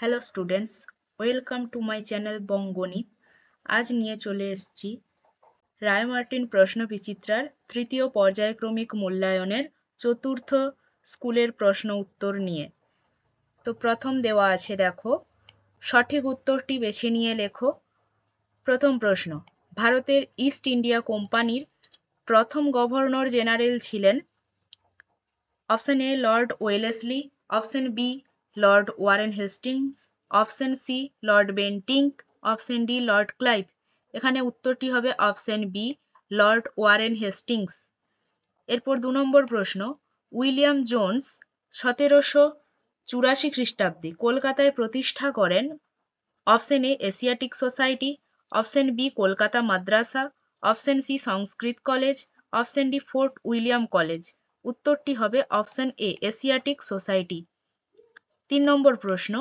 Hello students, welcome to my channel বঙ্গণিত। আজ নিয়ে চলে এসেছি রায় মার্টিন প্রশ্ন বিচিত্রার তৃতীয় পর্যায়ক্রমিক মূল্যায়নের চতুর্থ স্কুলের প্রশ্ন উত্তর নিয়ে। তো প্রথম দেওয়া আছে, দেখো, সঠিক উত্তরটি বেছে নিয়ে লেখো। প্রথম প্রশ্ন, ভারতের ইস্ট ইন্ডিয়া কোম্পানির প্রথম গভর্নর জেনারেল ছিলেন? Option A Lord Wellesley, option B Lord Warren Hastings, option C Lord Bentinck, option D Lord Clive. এখানে উত্তরটি হবে option B Lord Warren Hastings. এরপর ২ নম্বর প্রশ্ন, উইলিয়াম জোন্স ১৭৮৪ খ্রিস্টাব্দে কলকাতায় প্রতিষ্ঠা করেন? Option A Asiatic Society, option B Kolkata Madrasa, option C Sanskrit college, option D Fort William college. উত্তরটি হবে অপশন এ এশিয়াটিক সোসাইটি। ৩ নম্বর প্রশ্ন,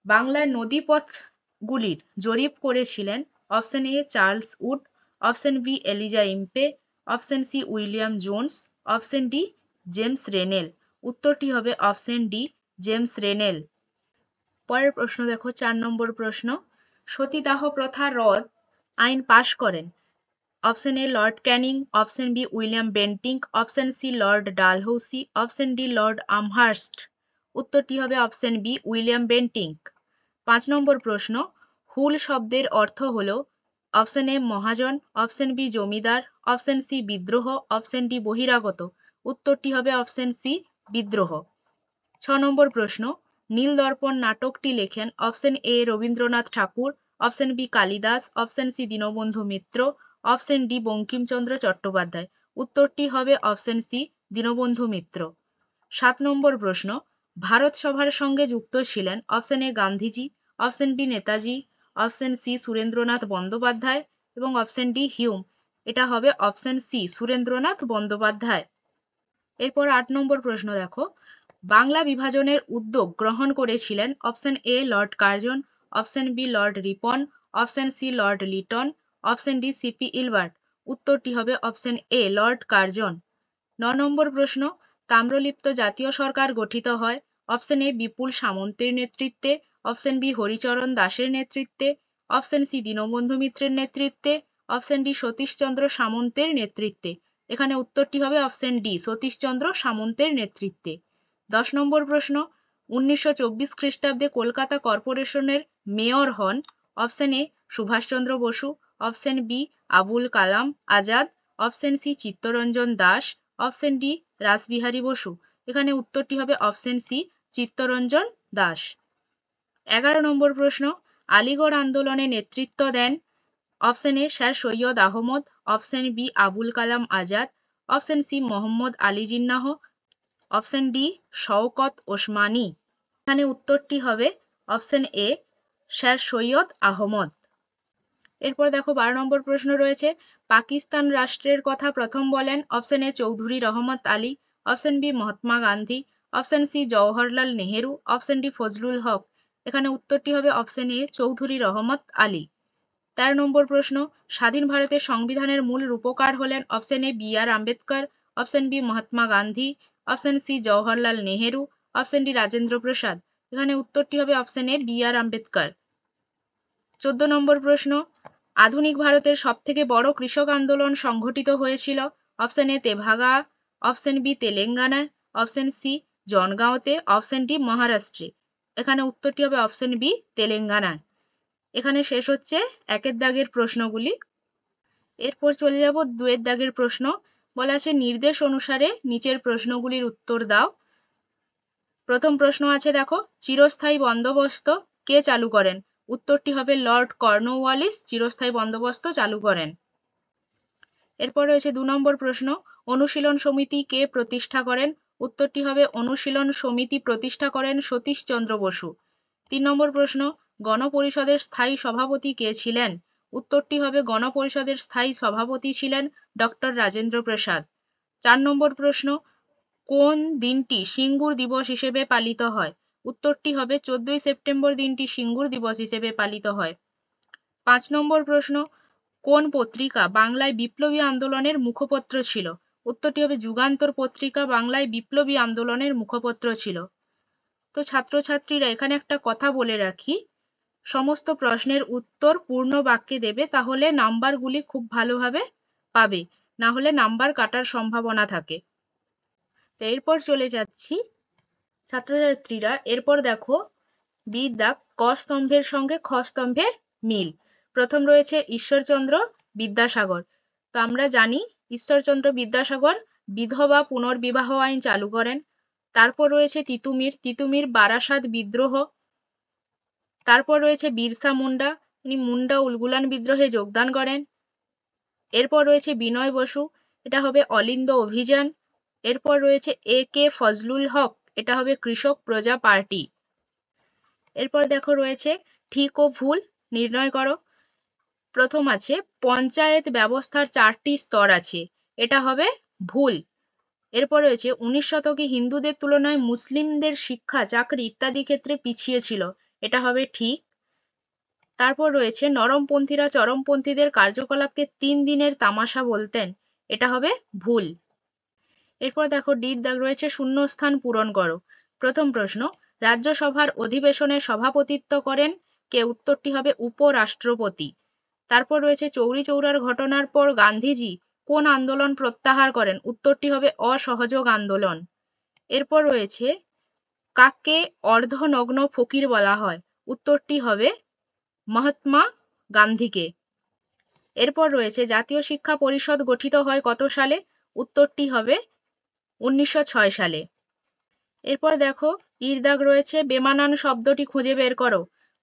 বাংলার নদীপথগুলির জরিপ করেছিলেন? Option A Charles Wood, option B Elijah Impey, option C William Jones, option D James Rennell. উত্তরটি হবে অপশন ডি জেমস রেনেল। পরের প্রশ্ন দেখো, ৪ নম্বর প্রশ্ন, সতীদাহ প্রথা রদ আইন পাশ করেন? Option A Lord Canning, option B William Bentinck, option C Lord Dalhousie, option D Lord Amherst. উত্তরটি হবে অপশন বি উইলিয়াম বেন্টিঙ্ক। ৫ নম্বর প্রশ্ন, হুল শব্দের অর্থ হল? অপশন এ মহাজন, অপশন বি জমিদার, অপশন সি বিদ্রোহ, অপশন ডি বহিরাগত। উত্তরটি হবে অপশন সি বিদ্রোহ। ৬ নম্বর প্রশ্ন, নীলদর্পণ নাটকটি লেখেন? Option A Rabindranath Thakur, option B Kalidas, option C Dinabandhu Mitra, option D Bankimchandra Chattopadhyay. উত্তরটি হবে অপশন সি দীনবন্ধু মিত্র। ৭ নম্বর প্রশ্ন, ভারত সভার সঙ্গে যুক্ত ছিলেন? Option A Gandhiji, option B Netaji, option C Surendranath Bandyopadhyay এবং অপশন ডি হিউম। এটা হবে অপশন সি সুরেন্দ্রনাথ বন্দ্যোপাধ্যায়। এরপর ৮ নম্বর প্রশ্ন দেখো, বাংলা বিভাজনের উদ্যোগ গ্রহণ করেছিলেন? Option A Lord Curzon, option B Lord Ripon, option C Lord Lytton, option D C P Ilbert. উত্তরটি হবে অপশন এ লর্ড কার্জন। ৯ নম্বর প্রশ্ন, তাম্রলিপ্ত জাতীয় সরকার গঠিত হয়? অপশন এ বিপুল সামন্তের নেতৃত্বে, অপশন বি হরিচরণ দাসের নেতৃত্বে, অপশন সি দীনবন্ধু মিত্রের নেতৃত্বে, অপশন ডি সতীশচন্দ্র সামন্তের নেতৃত্বে। এখানে উত্তরটি হবে অপশন ডি সতীশচন্দ্র সামন্তের নেতৃত্বে। ১০ নম্বর প্রশ্ন, ১৯২৪ খ্রিস্টাব্দে কলকাতা কর্পোরেশনের মেয়র হন? Option A Subhaschandra Bose, option B Abul Kalam Azad, option C Chittaranjan Das, option D Rashbehari Bose. এখানে উত্তরটি হবে অপশন সি চিত্তরঞ্জন দাস। ১১ নম্বর প্রশ্ন, আলিগড় আন্দোলনে নেতৃত্ব দেন? Option A sir Syed Ahmad, option B Abul Kalam Azad, option C Mohammad Ali Jinnah, option D Shaukat Osmani. এখানে উত্তরটি হবে option A sir Syed Ahmad. এরপর দেখো ১২ নম্বর প্রশ্ন রয়েছে, পাকিস্তান রাষ্ট্রের কথা প্রথম বলেন? Option A Chaudhry Rahmat Ali, option B Mahatma Gandhi, option C Jawaharlal Nehru, option D Fazlul Huq. এখানে উত্তরটি হবে অপশন এ চৌধুরী রহমত আলী। ১৩ নম্বর প্রশ্ন, স্বাধীন ভারতের সংবিধানের মূল রূপকার হলেন? Option A B R Ambedkar, option B Mahatma Gandhi, option C Jawaharlal Nehru, option D Rajendra Prasad. এখানে উত্তরটি হবে option A B R Ambedkar. ১৪ নম্বর প্রশ্ন, আধুনিক ভারতের সবথেকে বড় কৃষক আন্দোলন সংঘটিত হয়েছিল? Option A Tebhaga, option B তেলেঙ্গানায়, অপশন সি জনগাঁওতে, অপশন ডি মহারাষ্ট্রে। এখানে উত্তরটি হবে অপশন বি তেলেঙ্গানায়। এখানে শেষ হচ্ছে ১ এর দাগের প্রশ্নগুলি। এরপর চলে যাব ২ এর দাগের প্রশ্ন। বলা আছে, নির্দেশ অনুসারে নিচের প্রশ্নগুলির উত্তর দাও। প্রথম প্রশ্ন আছে, দেখো, চিরস্থায়ী বন্দোবস্ত কে চালু করেন? উত্তরটি হবে লর্ড কর্নওয়ালিস চিরস্থায়ী বন্দোবস্ত চালু করেন। এরপর রয়েছে ২ নম্বর প্রশ্ন, অনুশীলন সমিতি কে প্রতিষ্ঠা করেন? উত্তরটি হবে অনুশীলন সমিতি প্রতিষ্ঠা করেন সতীশচন্দ্র বসু। ৩ নম্বর প্রশ্ন, গণপরিষদের স্থায়ী সভাপতি কে ছিলেন? উত্তরটি হবে গণপরিষদের স্থায়ী সভাপতি ছিলেন ডক্টর রাজেন্দ্র প্রসাদ। ৪ নম্বর প্রশ্ন, কোন দিনটি সিঙ্গুর দিবস হিসেবে পালিত হয়? উত্তরটি হবে ১৪ই সেপ্টেম্বর দিনটি সিঙ্গুর দিবস হিসেবে পালিত হয়। ৫ নম্বর প্রশ্ন, কোন পত্রিকা বাংলায় বিপ্লবী আন্দোলনের মুখপত্র ছিল? উত্তরটি হবে যুগান্তর পত্রিকা বাংলায় বিপ্লবী আন্দোলনের মুখপত্র ছিল। তো ছাত্রছাত্রীরা এখানে একটা কথা বলে রাখি, সমস্ত প্রশ্নের উত্তর পূর্ণ বাক্যে দেবে, তাহলে নাম্বারগুলি খুব ভালোভাবে পাবে, না হলে নাম্বার কাটার সম্ভাবনা থাকে। তো এরপর চলে যাচ্ছি ছাত্রছাত্রীরা, এরপর দেখো বির দাগ ক স্তম্ভের সঙ্গে খ স্তম্ভের মিল। প্রথম রয়েছে ঈশ্বরচন্দ্র বিদ্যাসাগর। তো আমরা জানি ঈশ্বরচন্দ্র বিদ্যাসাগর বিধবা পুনর্বিবাহ আইন চালু করেন। তারপর রয়েছে তিতুমির বারাসাত বিদ্রোহ। তারপর রয়েছে বিরসা মুন্ডা, তিনি মুন্ডা উলগুলান বিদ্রোহে যোগদান করেন। এরপর রয়েছে বিনয় বসু, এটা হবে অলিন্দ অভিযান। এরপর রয়েছে A.K. ফজলুল হক, এটা হবে কৃষক প্রজা পার্টি। এরপর দেখো রয়েছে ঠিক ও ভুল নির্ণয় করো। প্রথম আছে পঞ্চায়েত ব্যবস্থার 4টি স্তর আছে, এটা হবে ভুল। এরপর রয়েছে 19 শতকে হিন্দুদের তুলনায় মুসলিমদের শিক্ষা চাকরি ইত্যাদি ক্ষেত্রে পিছিয়ে ছিল, এটা হবে ঠিক। তারপর রয়েছে নরমপন্থীরা চরমপন্থীদের কার্যকলাপকে 3 দিনের তামাশা বলতেন, এটা হবে ভুল। এরপর দেখো ডির দাগ রয়েছে শূন্যস্থান পূরণ করো। প্রথম প্রশ্ন, রাজ্যসভার অধিবেশনে সভাপতিত্ব করেন কে? উত্তরটি হবে উপরাষ্ট্রপতি। তারপর রয়েছে চৌরি চৌরার ঘটনার পর গান্ধীজি কোন আন্দোলন প্রত্যাহার করেন? উত্তরটি হবে অসহযোগ আন্দোলন। এরপর রয়েছে কাকে অর্ধনগ্ন ফকির বলা হয়? উত্তরটি হবে মহাত্মা গান্ধীকে। এরপর রয়েছে জাতীয় শিক্ষা পরিষদ গঠিত হয় কত সালে? উত্তরটি হবে 1906 সালে। এরপর দেখো ইর দাগ রয়েছে বেমানান শব্দটি খুঁজে বের করো।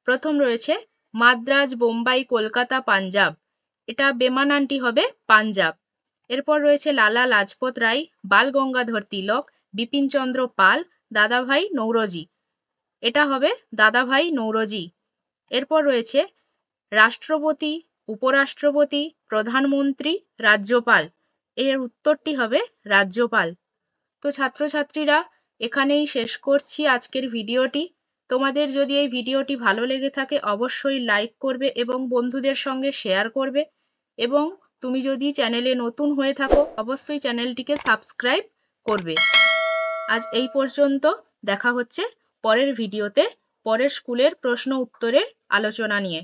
প্রথম রয়েছে মাদ্রাজ, বোম্বাই, কলকাতা, পাঞ্জাব, এটা বেমানানটি হবে পাঞ্জাব। এরপর রয়েছে লালা লাজপত রায়, বাল গঙ্গাধর তিলক, বিপিনচন্দ্র পাল, দাদাভাই নৌরোজি, এটা হবে দাদাভাই নৌরোজি। এরপর রয়েছে রাষ্ট্রপতি, উপরাষ্ট্রপতি, প্রধানমন্ত্রী, রাজ্যপাল, এর উত্তরটি হবে রাজ্যপাল। তো ছাত্রছাত্রীরা এখানেই শেষ করছি আজকের ভিডিওটি। তোমাদের যদি এই ভিডিওটি ভালো লেগে থাকে অবশ্যই লাইক করবে এবং বন্ধুদের সঙ্গে শেয়ার করবে, এবং তুমি যদি চ্যানেলে নতুন হয়ে থাকো অবশ্যই চ্যানেলটিকে সাবস্ক্রাইব করবে। আজ এই পর্যন্ত, দেখা হচ্ছে পরের ভিডিওতে পরের স্কুলের প্রশ্ন উত্তরের আলোচনা নিয়ে।